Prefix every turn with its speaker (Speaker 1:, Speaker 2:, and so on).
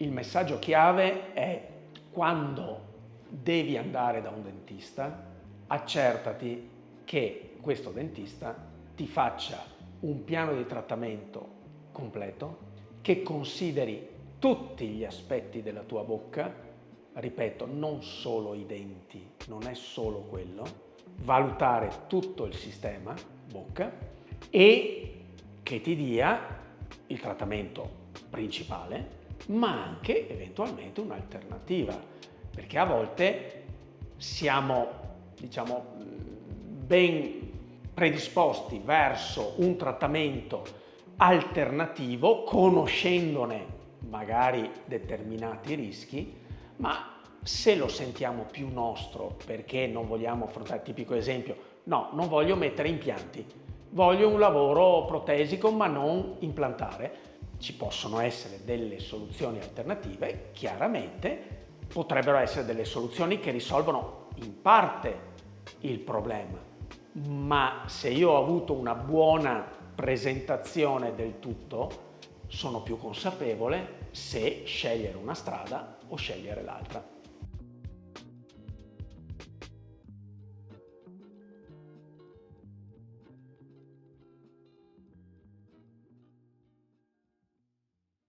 Speaker 1: il messaggio chiave è: quando devi andare da un dentista, accertati che questo dentista ti faccia un piano di trattamento completo, che consideri tutti gli aspetti della tua bocca, ripeto, non solo i denti, non è solo quello, valutare tutto il sistema bocca e che ti dia il trattamento principale, ma anche eventualmente un'alternativa, perché a volte siamo, diciamo, ben predisposti verso un trattamento alternativo, conoscendone magari determinati rischi, ma se lo sentiamo più nostro perché non vogliamo affrontare, tipico esempio, no, non voglio mettere impianti, voglio un lavoro protesico ma non implantare, ci possono essere delle soluzioni alternative, chiaramente potrebbero essere delle soluzioni che risolvono in parte il problema, ma se io ho avuto una buona presentazione del tutto, sono più consapevole se scegliere una strada o scegliere l'altra.